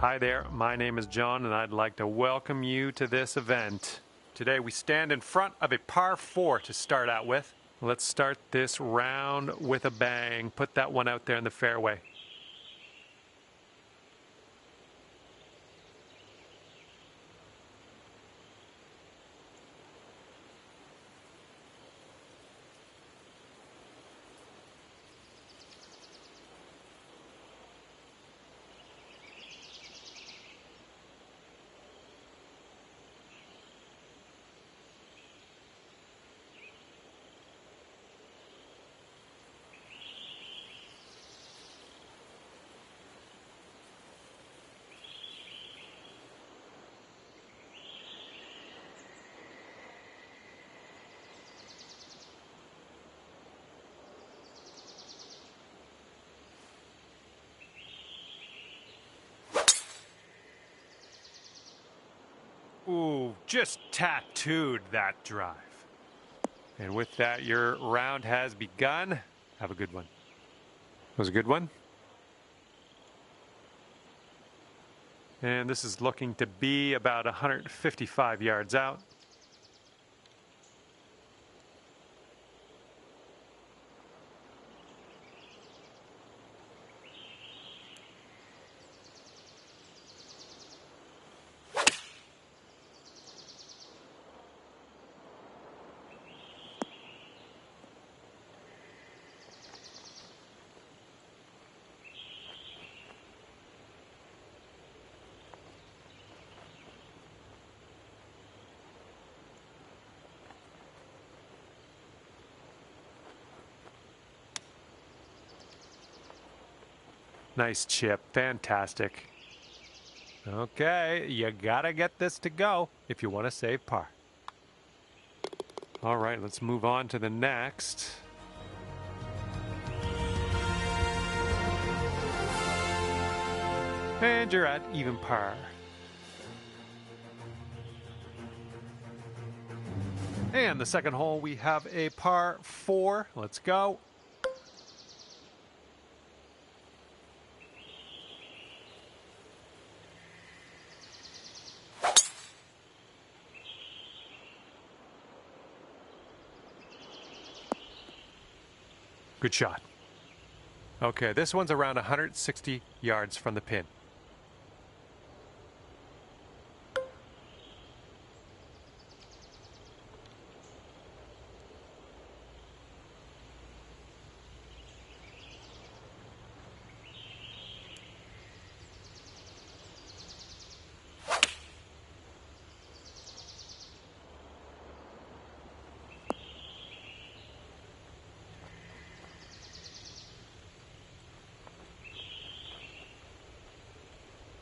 Hi there, my name is John and I'd like to welcome you to this event. Today we stand in front of a par 4 to start out with. Let's start this round with a bang. Put that one out there in the fairway. Ooh, just tattooed that drive. And with that, your round has begun. Have a good one. Was a good one. And this is looking to be about 155 yards out. Nice chip. Fantastic. Okay, you gotta get this to go if you want to save par. All right, let's move on to the next. And you're at even par. And the second hole, we have a par 4. Let's go. Good shot. Okay, this one's around 160 yards from the pin.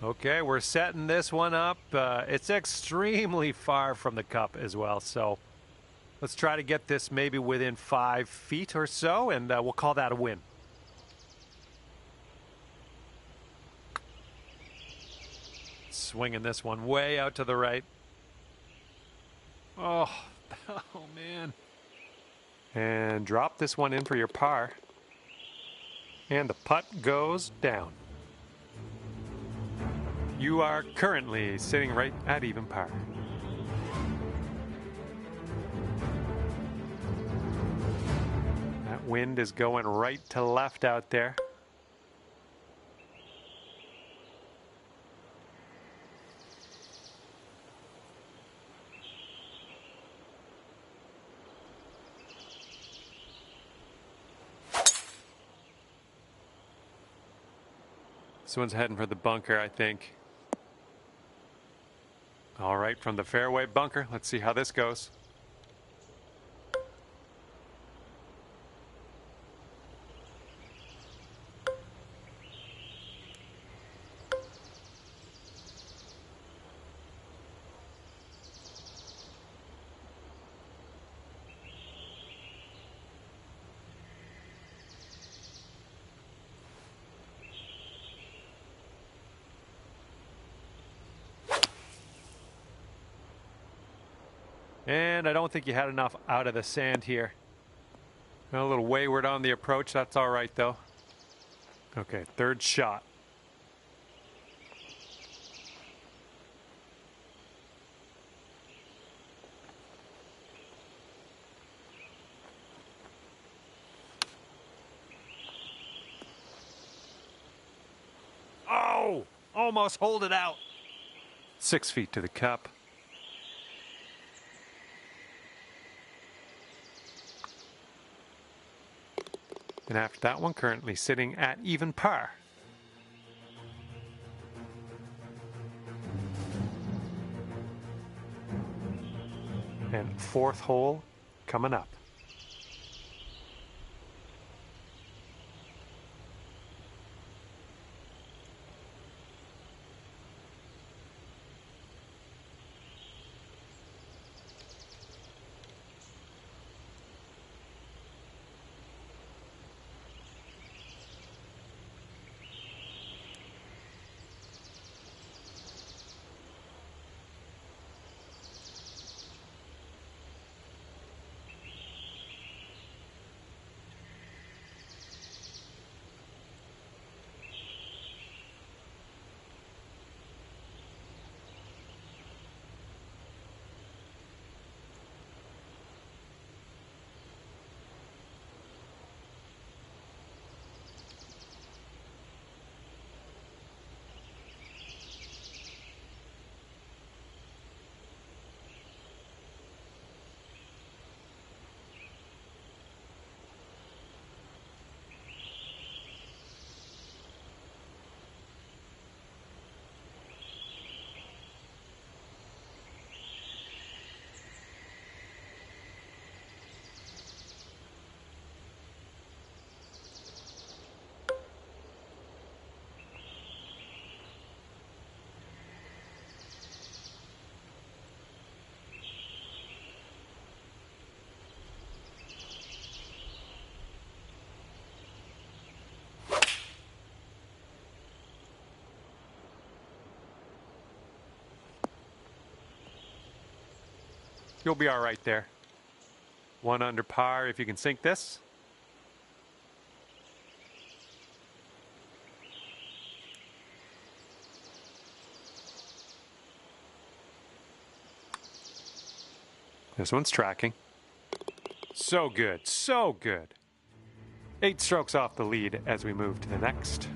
Okay, we're setting this one up. It's extremely far from the cup as well, so let's try to get this maybe within 5 feet or so, and we'll call that a win. Swinging this one way out to the right. Oh, oh man. And drop this one in for your par. And the putt goes down. You are currently sitting right at even par. That wind is going right to left out there. This one's heading for the bunker, I think. All right, from the fairway bunker, let's see how this goes. And I don't think you had enough out of the sand here. A little wayward on the approach. That's all right, though. Okay, third shot. Almost hold it out. 6 feet to the cup. And after that one, currently sitting at even par. And 4th hole coming up. You'll be all right there. 1 under par if you can sink this. This one's tracking. So good, so good. 8 strokes off the lead as we move to the next.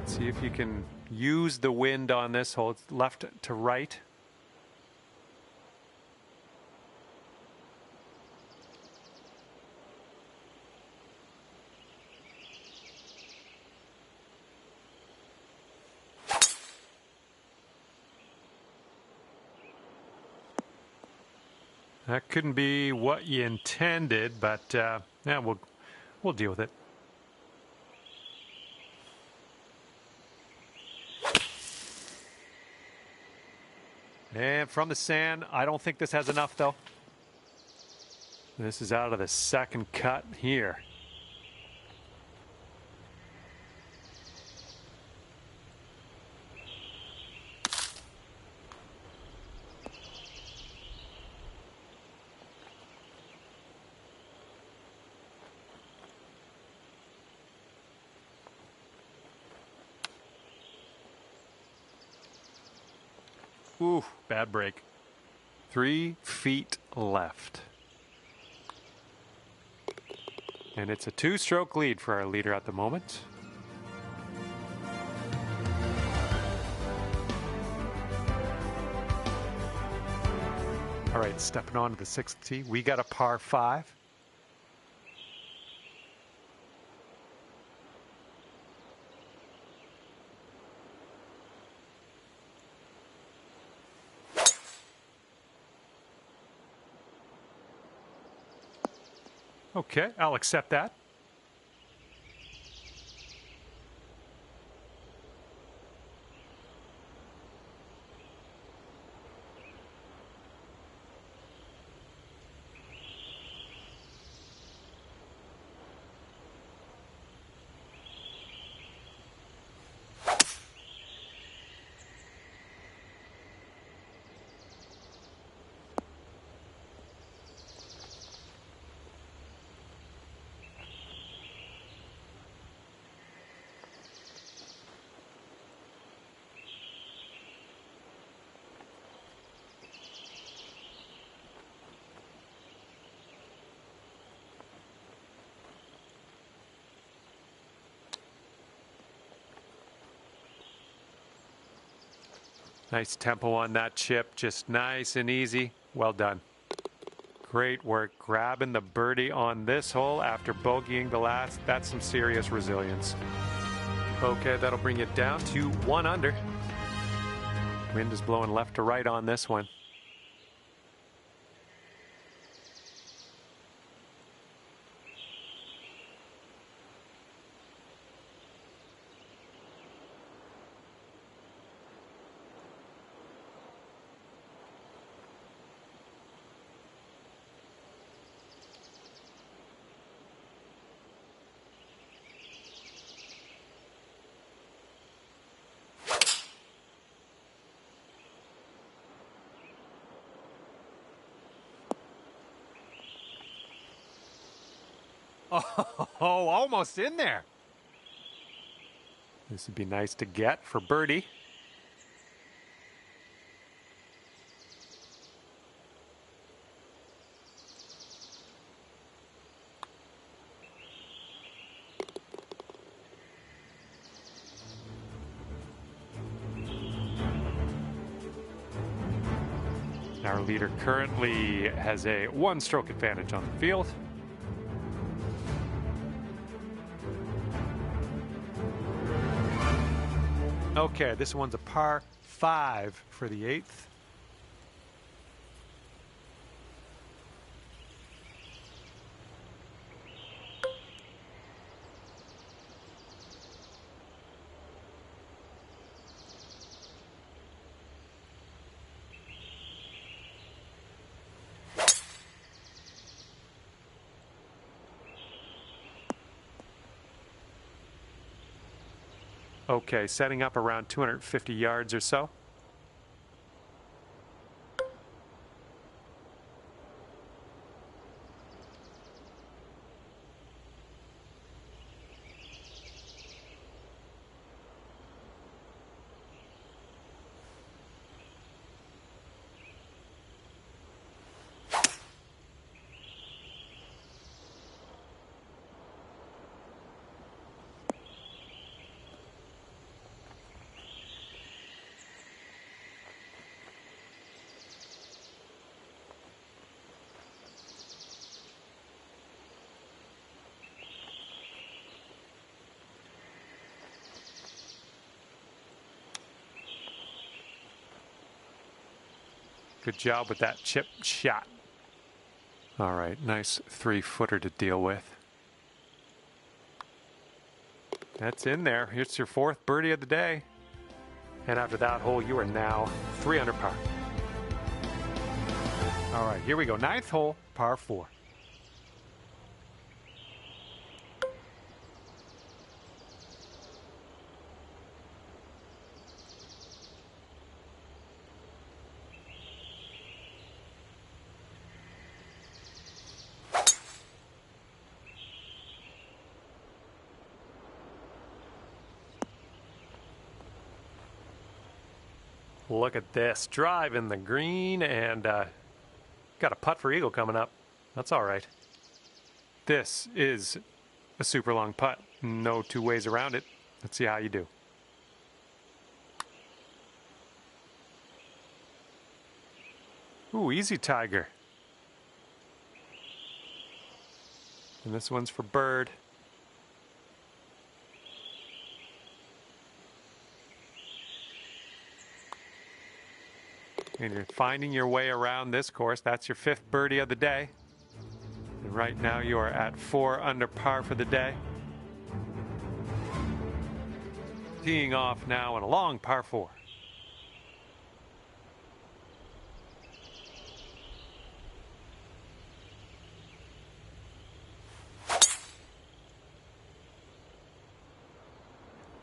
See if you can use the wind on this hole. It's left to right. That couldn't be what you intended, but yeah, we'll deal with it. And from the sand, I don't think this has enough though. This is out of the second cut here. Ooh, bad break. 3 feet left. And it's a 2-stroke lead for our leader at the moment. All right, stepping on to the 6th tee. We got a par 5. Okay, I'll accept that. Nice tempo on that chip, just nice and easy. Well done. Great work grabbing the birdie on this hole after bogeying the last. That's some serious resilience. Okay, that'll bring it down to 1 under. Wind is blowing left to right on this one. Oh, almost in there. This would be nice to get for birdie. Our leader currently has a 1-stroke advantage on the field. Okay, this one's a par 5 for the 8th. Okay, setting up around 250 yards or so. Good job with that chip shot. All right, nice 3-footer to deal with. That's in there. Here's your 4th birdie of the day. And after that hole, you are now 3 under par. All right, here we go. 9th hole, par 4. Look at this. Drive in the green and got a putt for eagle coming up. That's all right. This is a super long putt. No 2 ways around it. Let's see how you do. Ooh, easy Tiger. And this one's for bird. And you're finding your way around this course. That's your 5th birdie of the day. And right now you are at 4 under par for the day. Teeing off now on a long par 4.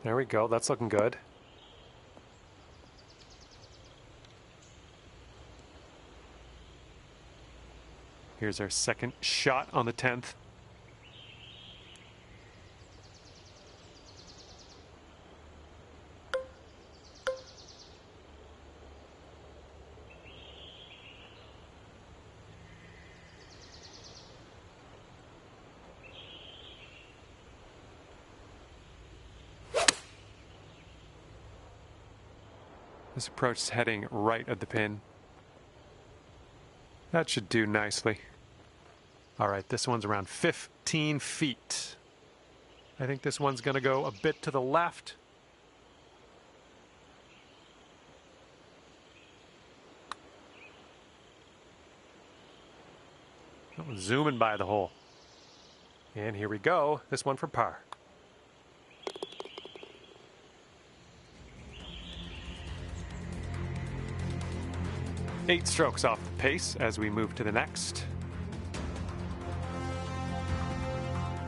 There we go. That's looking good. Here's our second shot on the 10th. This approach is heading right of the pin. That should do nicely. All right, this one's around 15 feet. I think this one's going to go a bit to the left. That one's zooming by the hole. And here we go. This one for par. Eight strokes off the pace as we move to the next.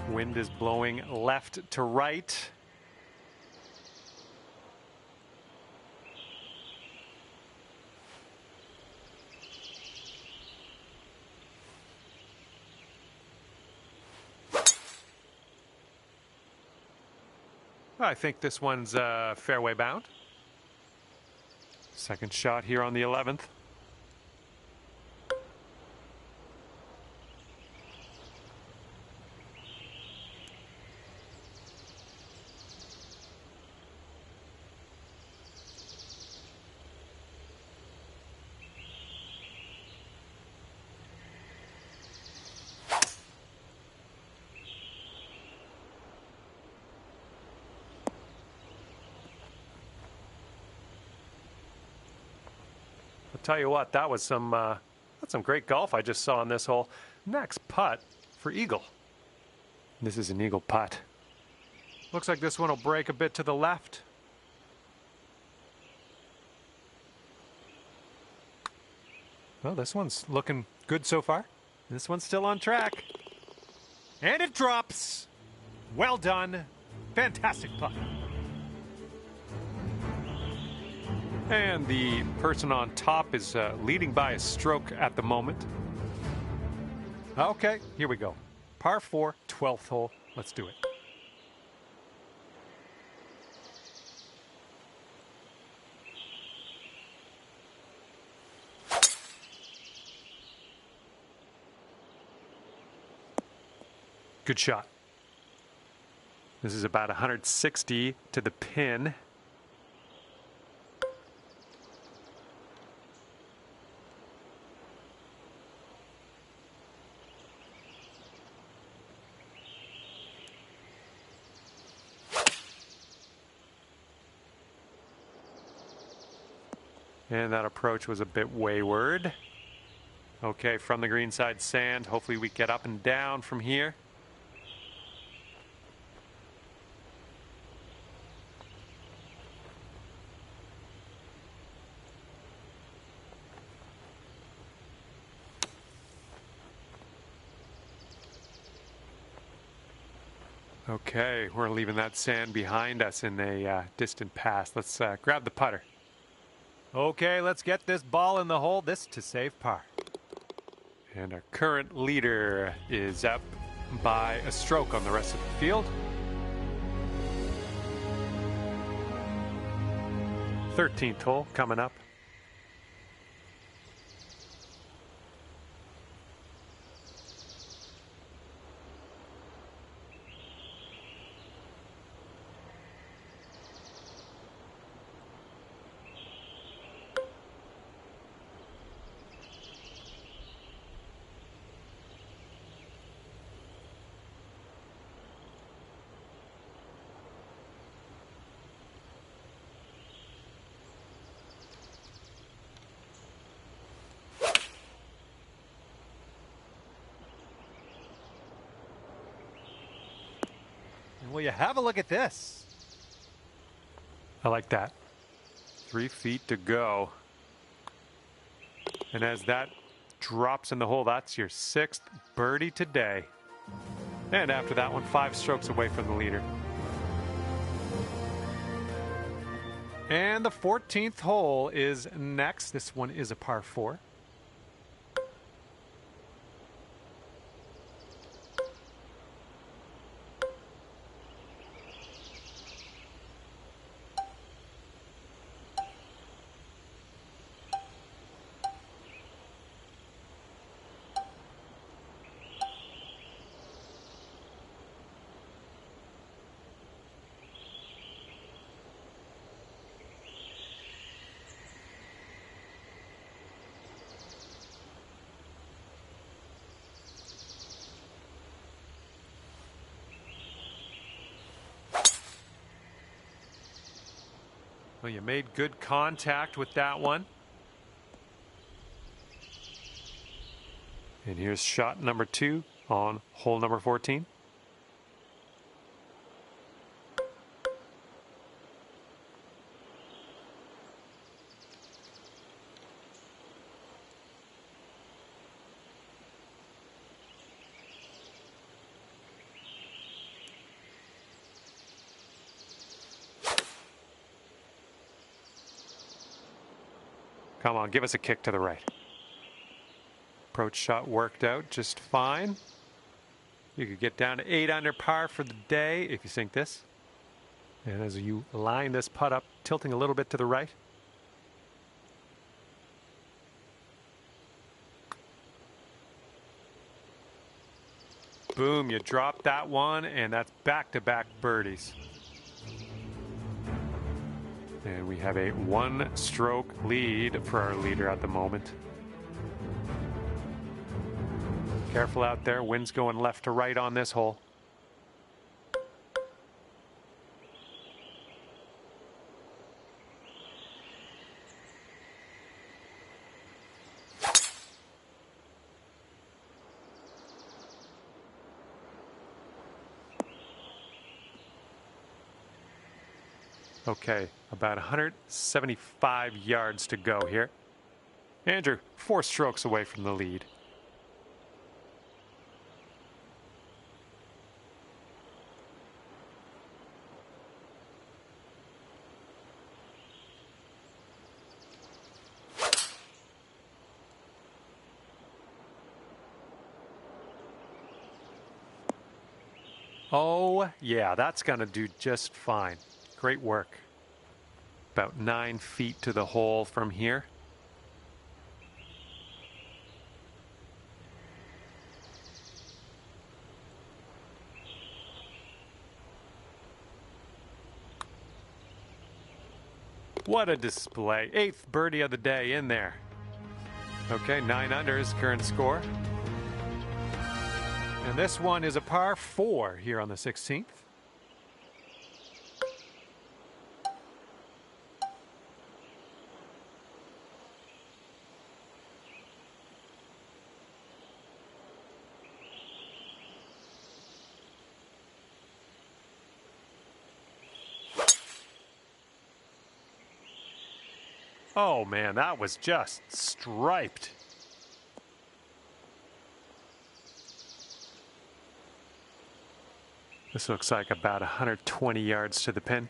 Wind is blowing left to right. I think this one's fairway bound. Second shot here on the 11th. Tell you what, that was some great golf I just saw on this hole. Next putt for eagle. This is an eagle putt. Looks like this one will break a bit to the left. Well, this one's looking good so far. This one's still on track. And it drops. Well done. Fantastic putt. And the person on top is leading by a stroke at the moment. Okay, here we go. Par 4, 12th hole. Let's do it. Good shot. This is about 160 to the pin. And that approach was a bit wayward. Okay, from the green side sand. Hopefully we get up and down from here. Okay, we're leaving that sand behind us in a distant past. Let's grab the putter. Okay, let's get this ball in the hole. This to save par. And our current leader is up by a stroke on the rest of the field. 13th hole coming up. Will you have a look at this? I like that. 3 feet to go. And as that drops in the hole, that's your 6th birdie today. And after that one, 5 strokes away from the leader. And the 14th hole is next. This one is a par 4. Well, you made good contact with that one. And here's shot number 2 on hole number 14. Come on, give us a kick to the right. Approach shot worked out just fine. You could get down to 8 under par for the day if you sink this. And as you line this putt up, tilting a little bit to the right. Boom, you drop that one, and that's back-to-back birdies. And we have a 1-stroke lead for our leader at the moment. Careful out there, wind's going left to right on this hole. Okay, about 175 yards to go here. Andrew, 4 strokes away from the lead. Oh, yeah, that's going to do just fine. Great work. About 9 feet to the hole from here. What a display. 8th birdie of the day in there. Okay, 9 under is current score. And this one is a par 4 here on the 16th. Oh man, that was just striped. This looks like about 120 yards to the pin.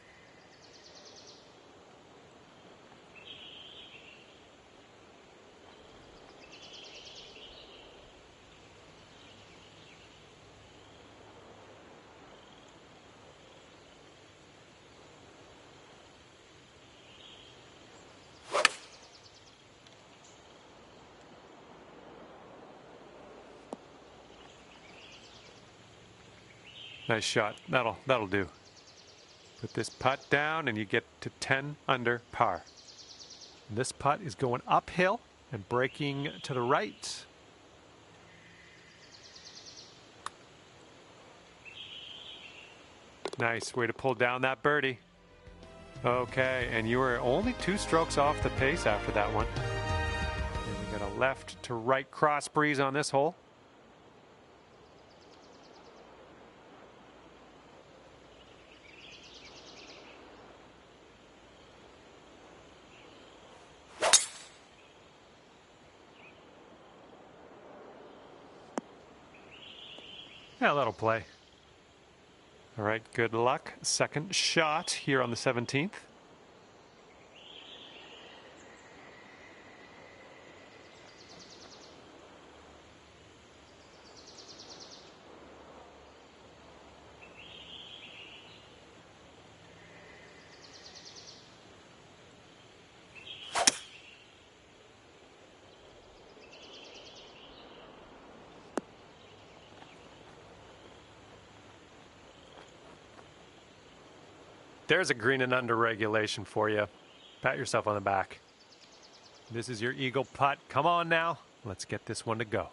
Nice shot. That'll do. Put this putt down and you get to 10 under par. And this putt is going uphill and breaking to the right. Nice way to pull down that birdie. Okay, and you were only 2 strokes off the pace after that one. And we got a left to right cross breeze on this hole. Yeah, that'll play. All right, good luck. Second shot here on the 17th. There's a green and under regulation for you. Pat yourself on the back. This is your eagle putt. Come on now. Let's get this one to go.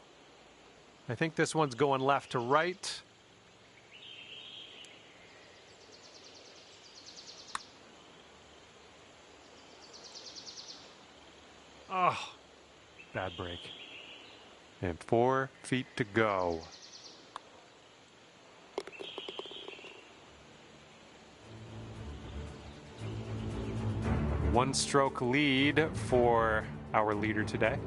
I think this one's going left to right. Oh, bad break. And 4 feet to go. One stroke lead for our leader today.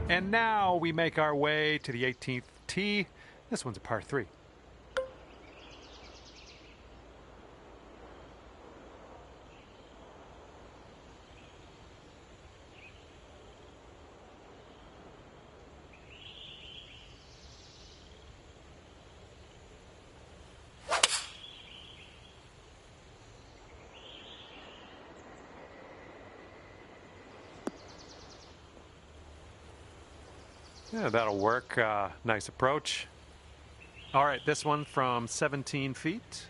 And now we make our way to the 18th tee. This one's a par 3. Yeah, that'll work. Nice approach. All right, this one from 17 feet.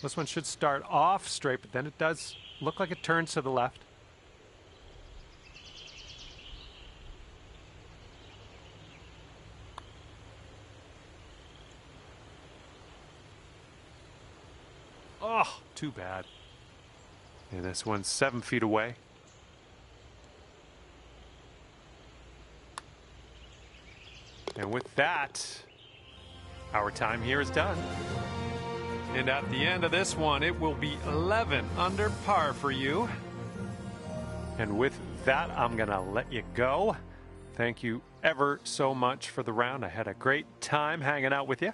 This one should start off straight, but then it does look like it turns to the left. Oh, too bad. And this one's 7 feet away. And with that, our time here is done. And at the end of this one, it will be 11 under par for you. And with that, I'm going to let you go. Thank you ever so much for the round. I had a great time hanging out with you.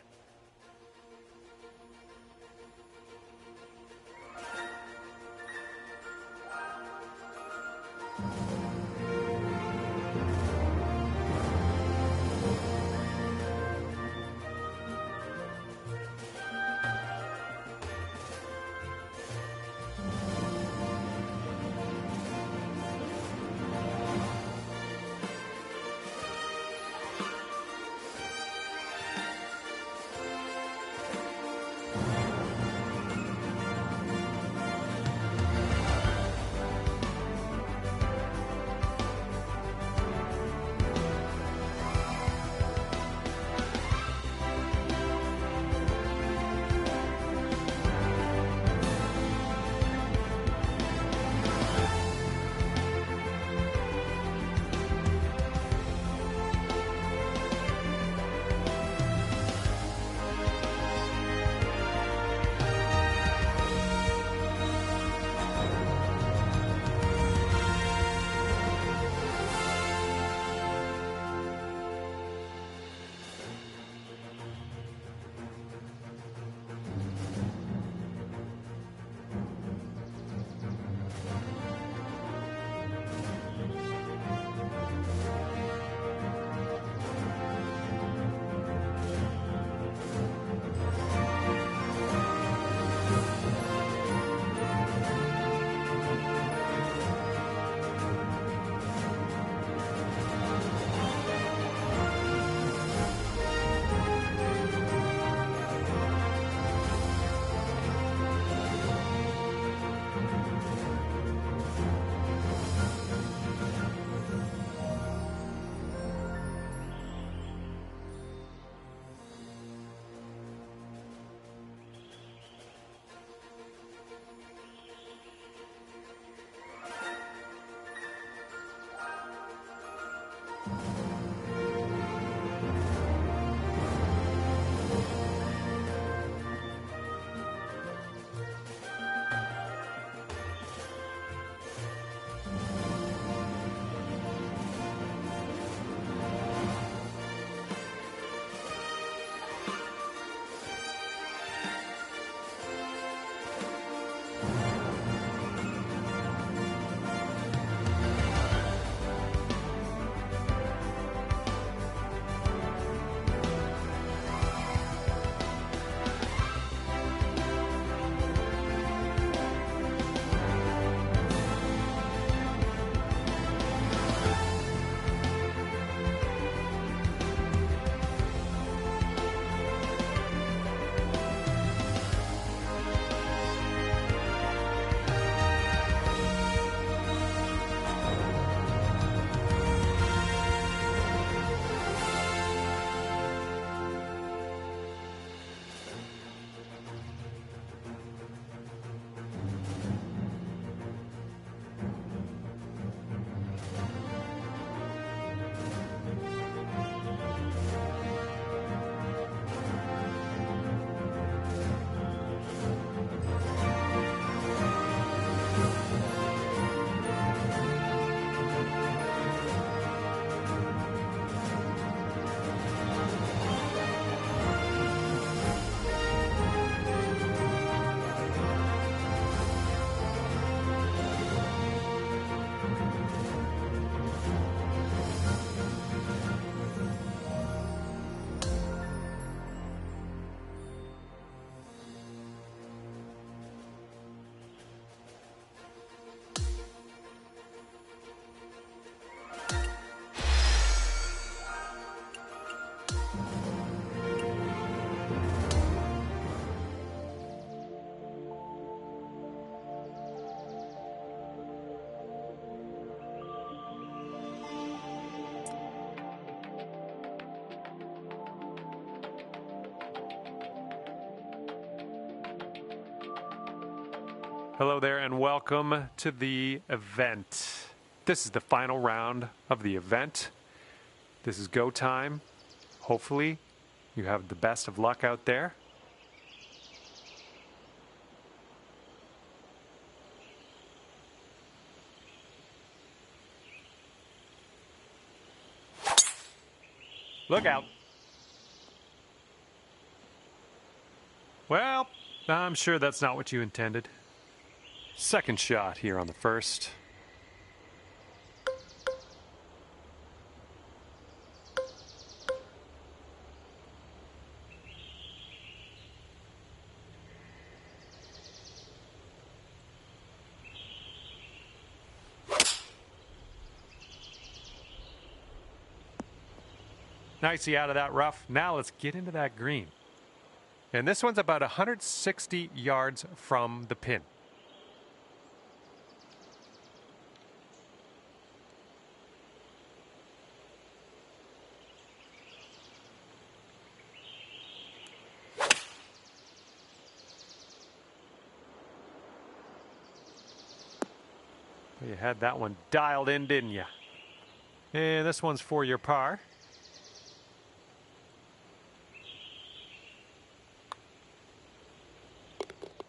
Hello there and welcome to the event. This is the final round of the event. This is go time. Hopefully you have the best of luck out there. Look out. Well, I'm sure that's not what you intended. Second shot here on the first. Nicely out of that rough. Now let's get into that green. And this one's about 160 yards from the pin. You had that one dialed in, didn't you? And this one's for your par.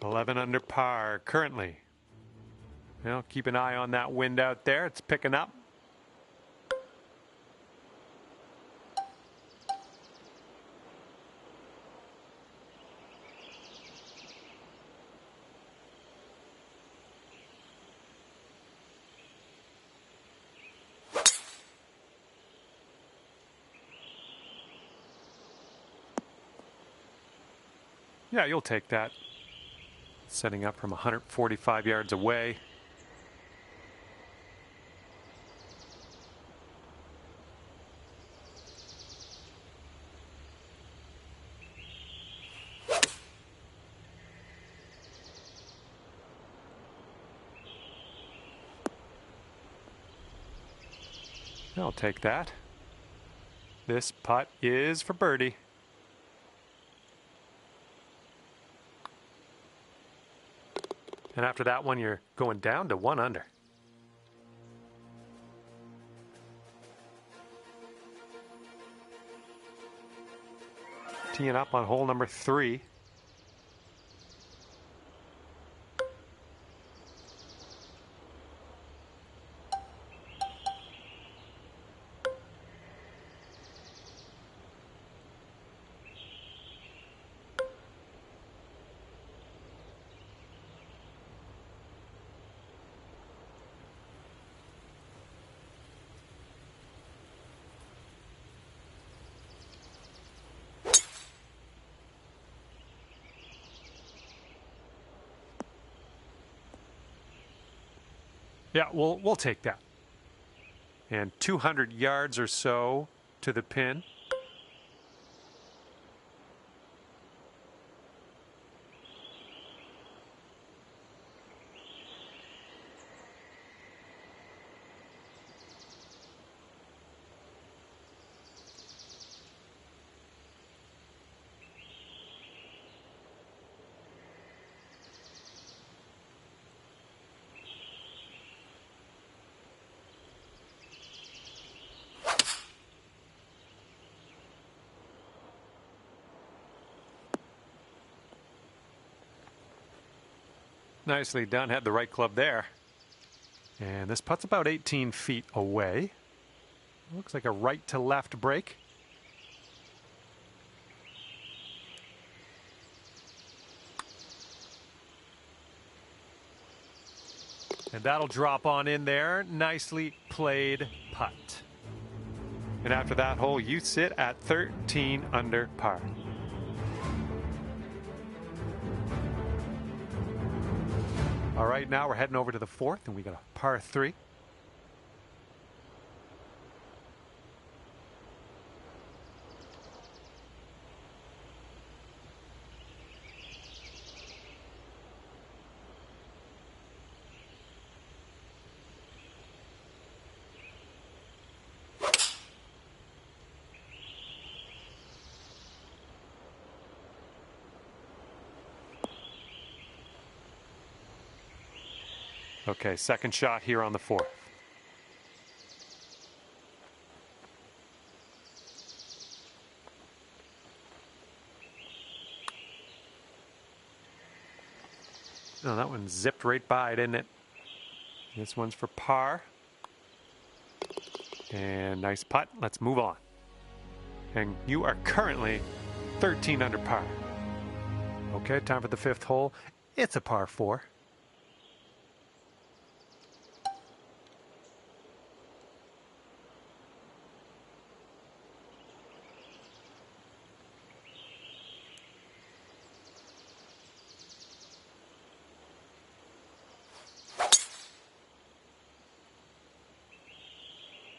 $11 under par currently. Well, keep an eye on that wind out there. It's picking up. Yeah, you'll take that. Setting up from 145 yards away. I'll take that. This putt is for birdie. And after that one, you're going down to 1 under. Teeing up on hole number 3. Yeah, we'll take that. And 200 yards or so to the pin. Nicely done. Had the right club there. And this putt's about 18 feet away. Looks like a right to left break. And that'll drop on in there. Nicely played putt. And after that hole, you sit at 13 under par. All right, now we're heading over to the 4th, and we got a par 3. Okay, second shot here on the fourth. Oh, that one zipped right by, didn't it? This one's for par. And nice putt. Let's move on. And you are currently 13 under par. Okay, time for the fifth hole. It's a par 4.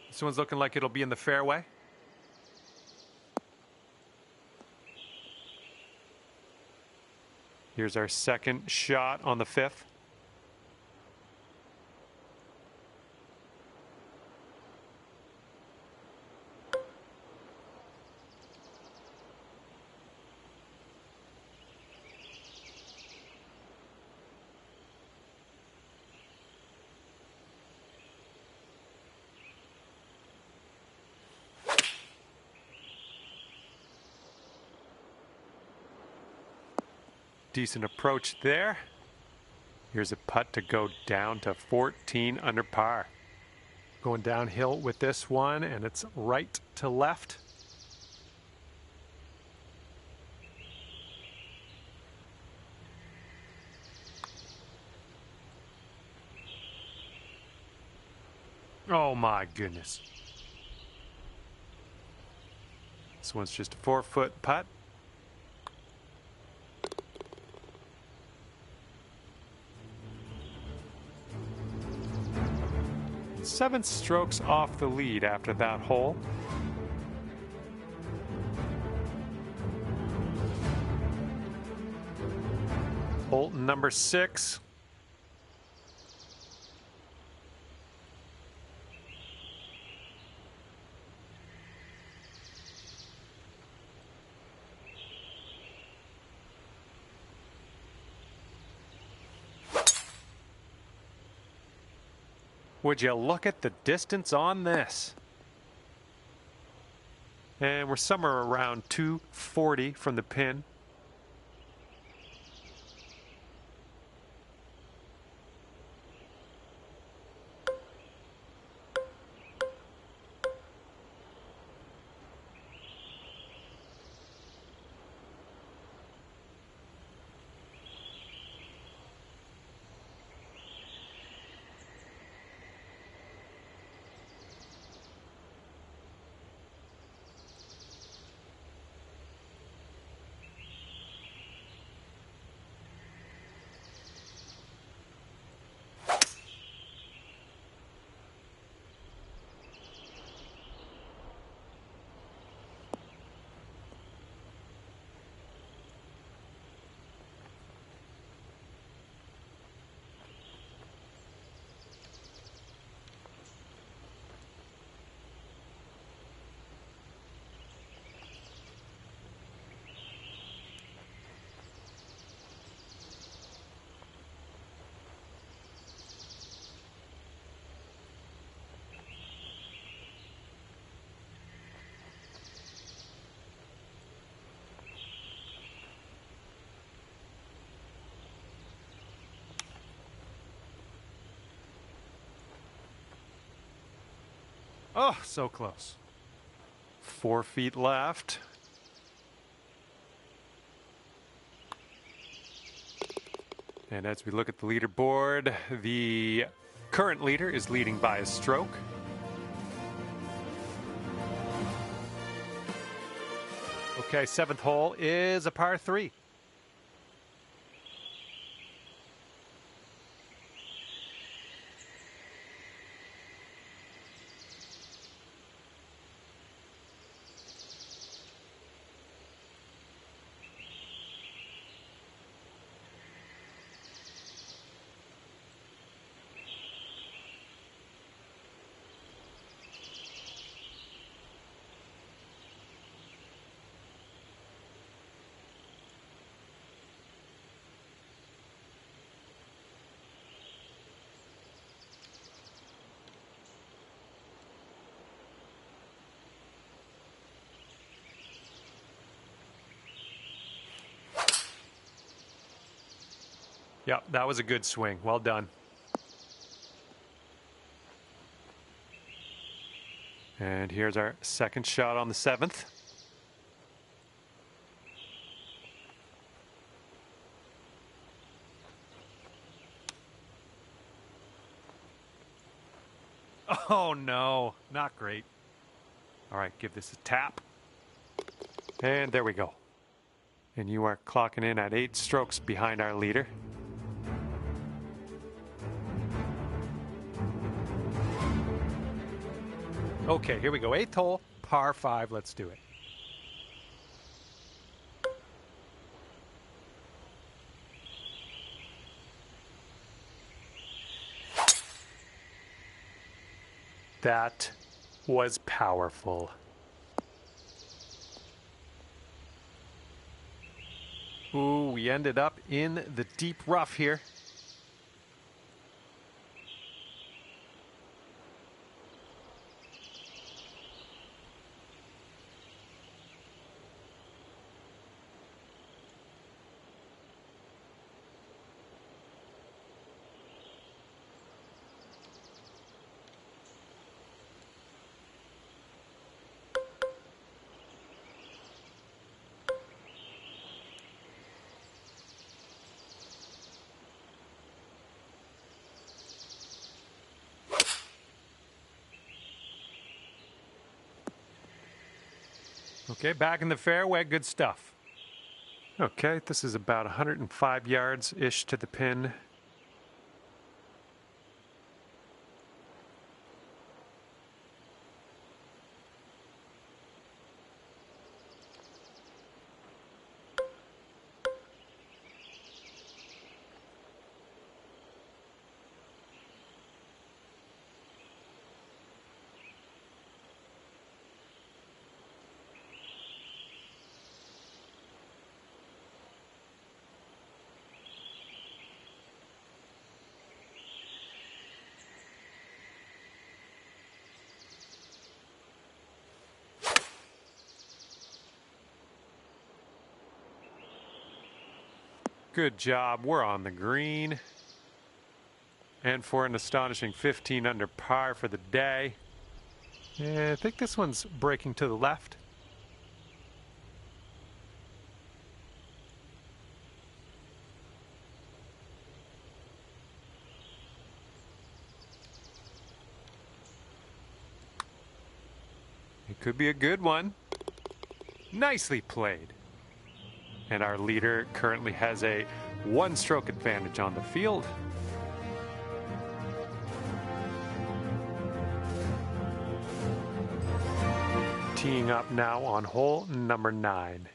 This one's looking like it'll be in the fairway. Here's our second shot on the fifth. Decent approach there. Here's a putt to go down to 14 under par. Going downhill with this one, and it's right to left. Oh my goodness. This one's just a 4-foot putt. 7 strokes off the lead after that hole. Hole number 6. Would you look at the distance on this? And we're somewhere around 240 from the pin. Oh, so close. 4 feet left. And as we look at the leaderboard, the current leader is leading by a stroke. Okay, 7th hole is a par 3. Yep, that was a good swing. Well done. And here's our second shot on the 7th. Oh no, not great. All right, give this a tap. And there we go. And you are clocking in at 8 strokes behind our leader. Okay, here we go. 8th hole, par 5. Let's do it. That was powerful. Ooh, we ended up in the deep rough here. Okay, back in the fairway, good stuff. Okay, this is about 105 yards-ish to the pin. Good job. We're on the green. And for an astonishing 15 under par for the day. I think this one's breaking to the left. It could be a good one. Nicely played. And our leader currently has a 1-stroke advantage on the field. Teeing up now on hole number 9.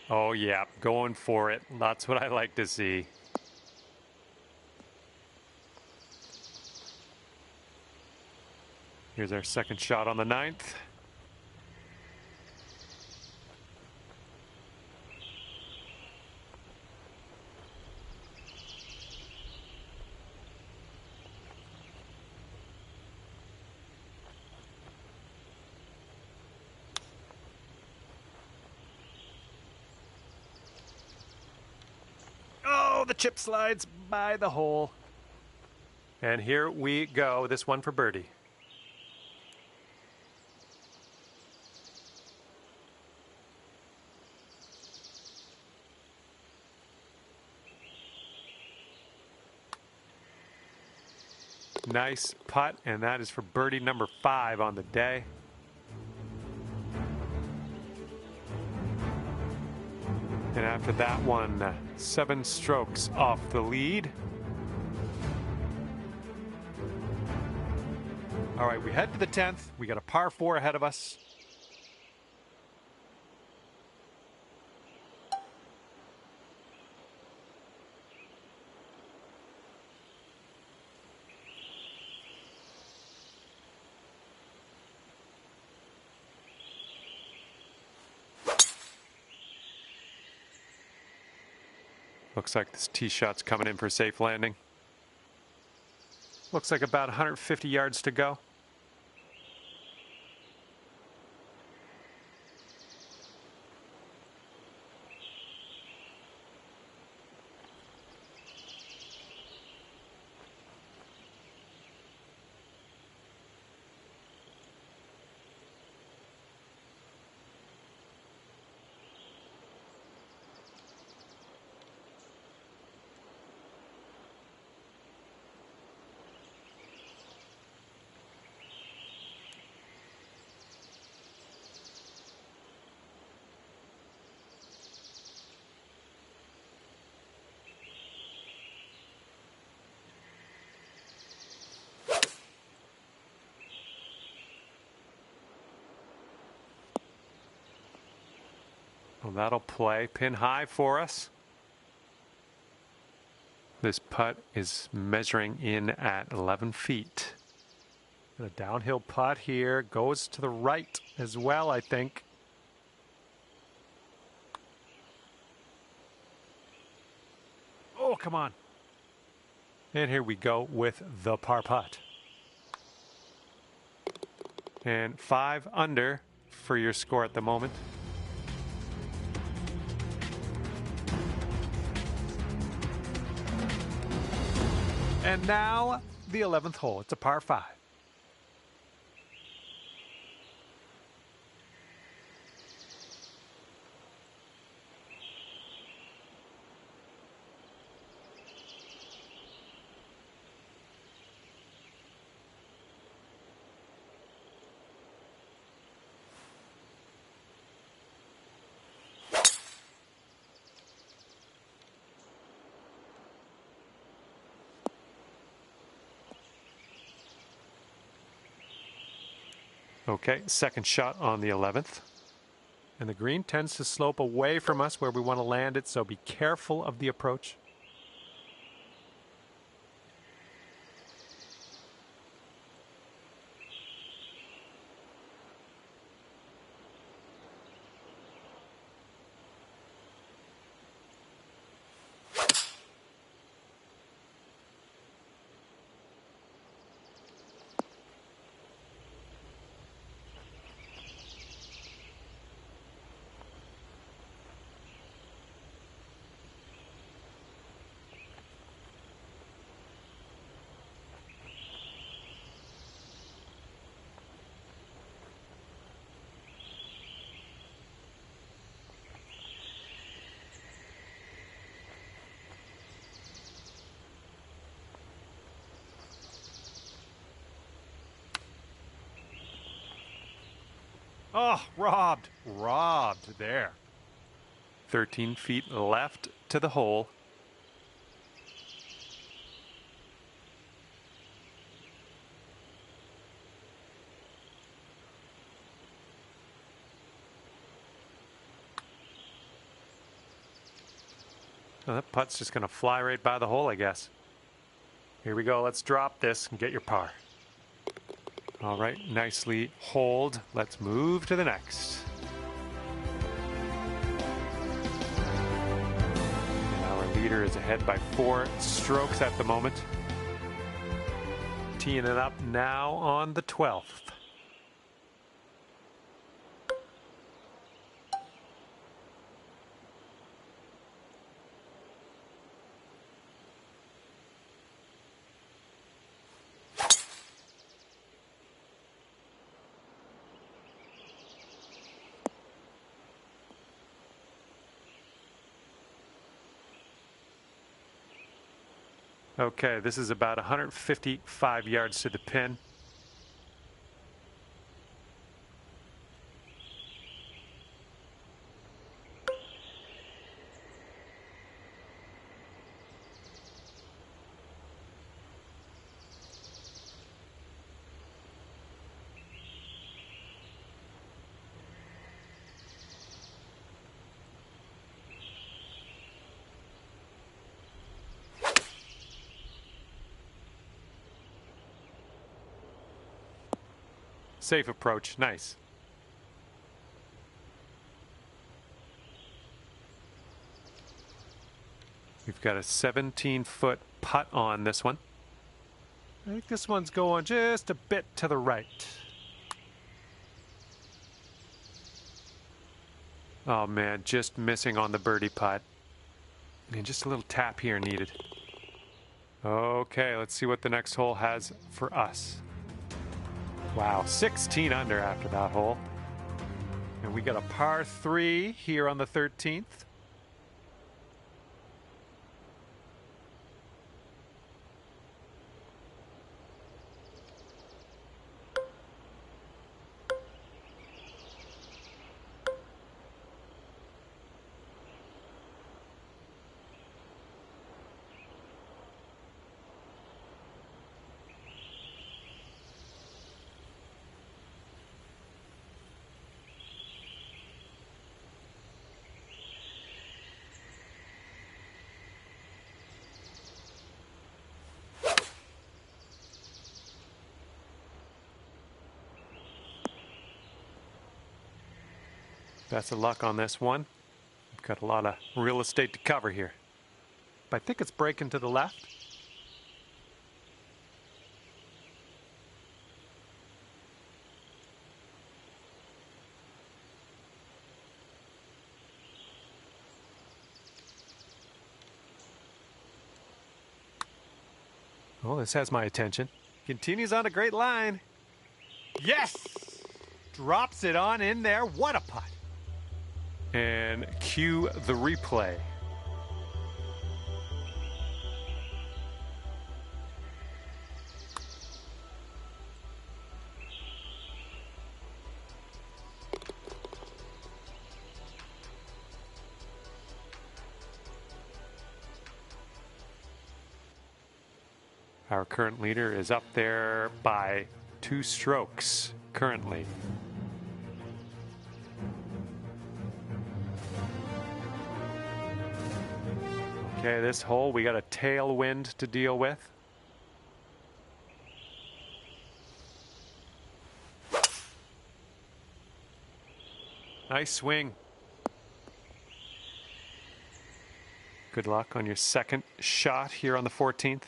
Oh yeah, going for it. That's what I like to see. Here's our second shot on the 9th. The chip slides by the hole. And here we go. This one for birdie. Nice putt, and that is for birdie number 5 on the day. And after that one, 7 strokes off the lead. All right, we head to the 10th. We got a par 4 ahead of us. Looks like this tee shot's coming in for a safe landing. Looks like about 150 yards to go. Well, that'll play pin high for us. This putt is measuring in at 11 feet. A downhill putt here, goes to the right as well, I think. Oh, come on. And here we go with the par putt. And 5 under for your score at the moment. And now the 11th hole. It's a par 5. Okay, second shot on the 11th. And the green tends to slope away from us where we want to land it, so be careful of the approach. Oh, robbed there. 13 feet left to the hole. Oh, that putt's just going to fly right by the hole, I guess. Here we go. Let's drop this and get your par. All right, nicely holed. Let's move to the next. And our leader is ahead by 4 strokes at the moment. Teeing it up now on the 12th. Okay, this is about 155 yards to the pin. Safe approach, nice. We've got a 17-foot putt on this one. I think this one's going just a bit to the right. Oh man, just missing on the birdie putt. And just a little tap here needed. Okay, let's see what the next hole has for us. Wow, 16 under after that hole. And we got a par 3 here on the 13th. Best of luck on this one. We've got a lot of real estate to cover here. But I think it's breaking to the left. Oh, this has my attention. Continues on a great line. Yes! Drops it on in there. What a putt. And cue the replay. Our current leader is up there by 2 strokes currently. Okay, this hole we got a tailwind to deal with. Nice swing. Good luck on your second shot here on the 14th.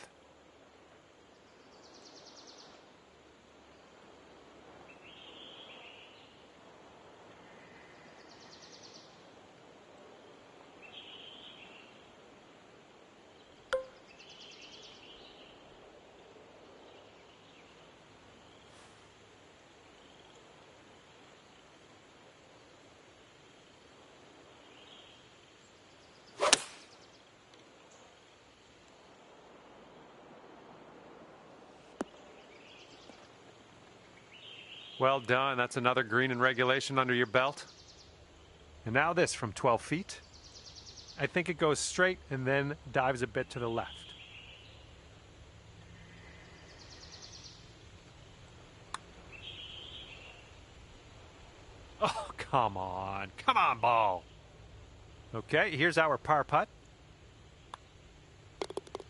Well done. That's another green in regulation under your belt. And now this from 12 feet. I think it goes straight and then dives a bit to the left. Oh, come on. Come on, ball. Okay, here's our par putt.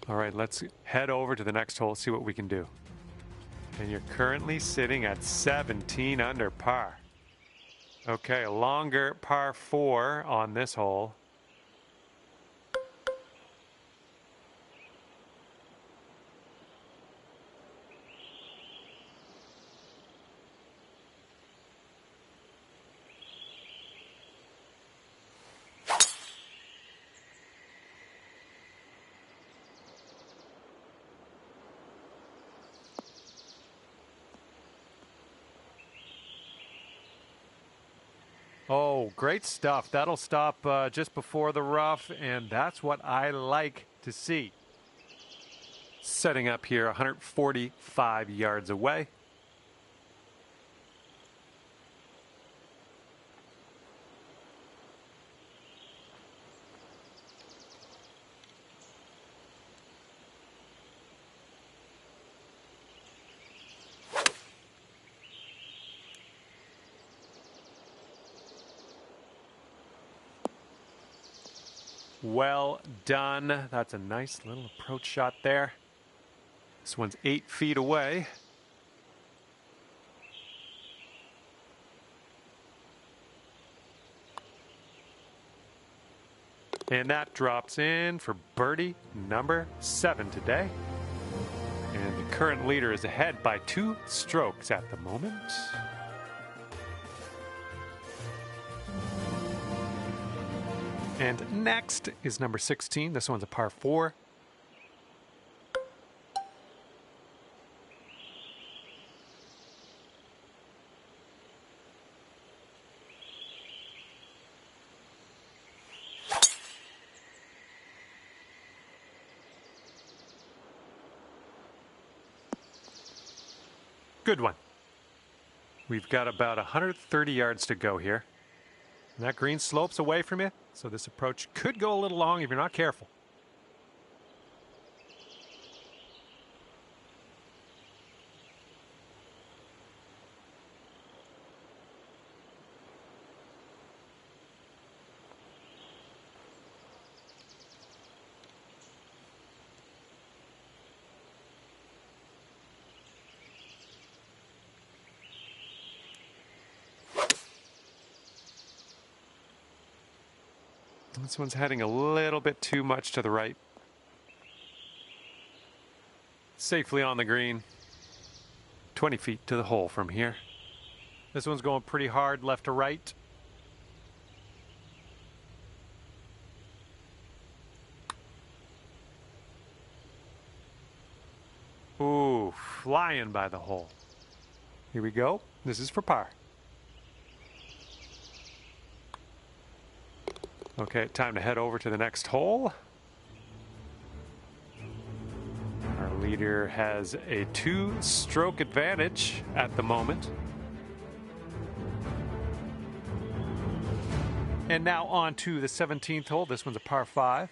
All right, let's head over to the next hole, see what we can do. And you're currently sitting at 17 under par. Okay, a longer par 4 on this hole. Oh, great stuff. That'll stop just before the rough, and that's what I like to see. Setting up here 145 yards away. Well done. That's a nice little approach shot there. This one's 8 feet away. And that drops in for birdie number 7 today. And the current leader is ahead by 2 strokes at the moment. And next is number 16. This one's a par 4. Good one. We've got about 130 yards to go here. And that green slopes away from you, so this approach could go a little long if you're not careful. This one's heading a little bit too much to the right. Safely on the green. 20 feet to the hole from here. This one's going pretty hard left to right. Ooh, flying by the hole. Here we go. This is for par. Okay, time to head over to the next hole. Our leader has a 2-stroke advantage at the moment. And now on to the 17th hole. This one's a par 5.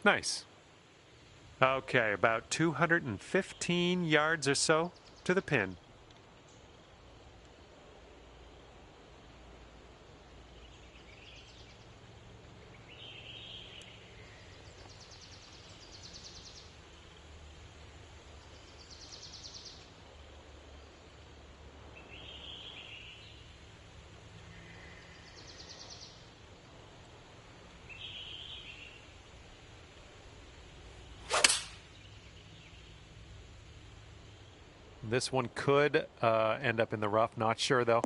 Nice. Okay, about 215 yards or so to the pin. This one could end up in the rough. Not sure, though.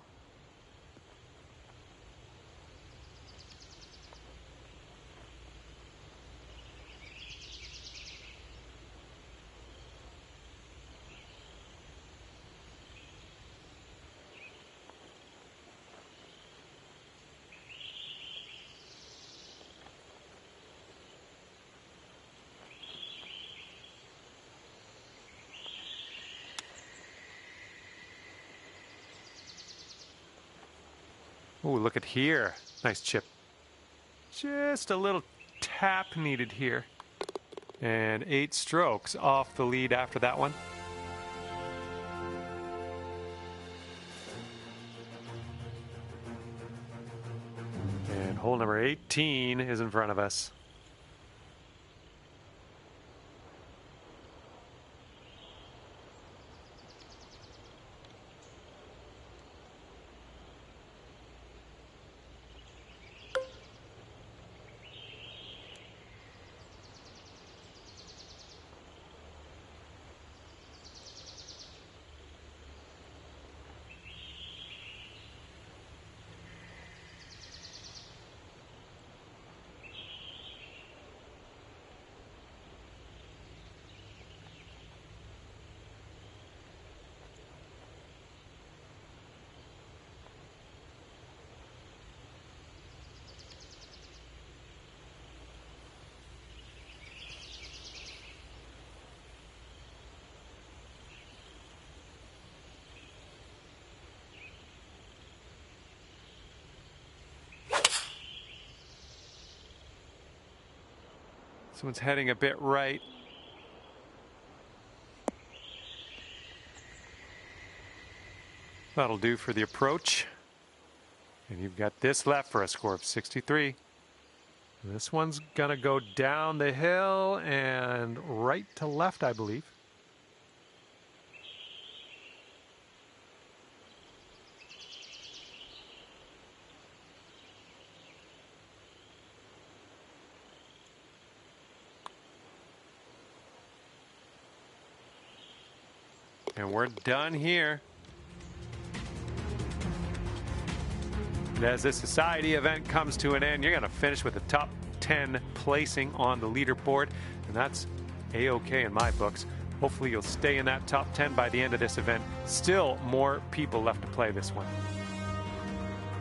Ooh, look at here. Nice chip. Just a little tap needed here. And 8 strokes off the lead after that one. And hole number 18 is in front of us. This one's heading a bit right. That'll do for the approach. And you've got this left for a score of 63. This one's gonna go down the hill and right to left, I believe. And we're done here. And as this society event comes to an end, you're going to finish with the top 10 placing on the leaderboard. And that's A-OK in my books. Hopefully you'll stay in that top 10 by the end of this event. Still more people left to play this one.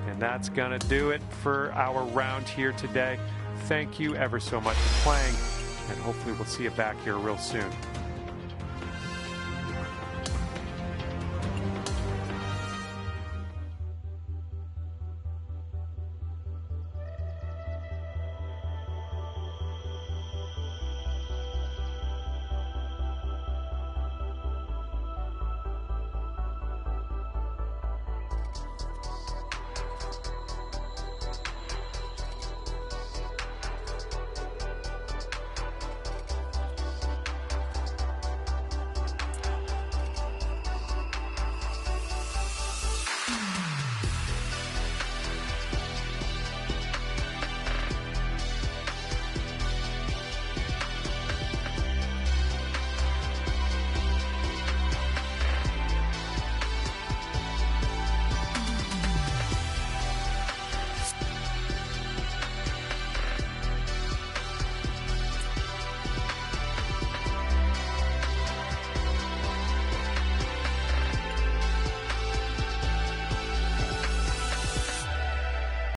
And that's going to do it for our round here today. Thank you ever so much for playing. And hopefully we'll see you back here real soon.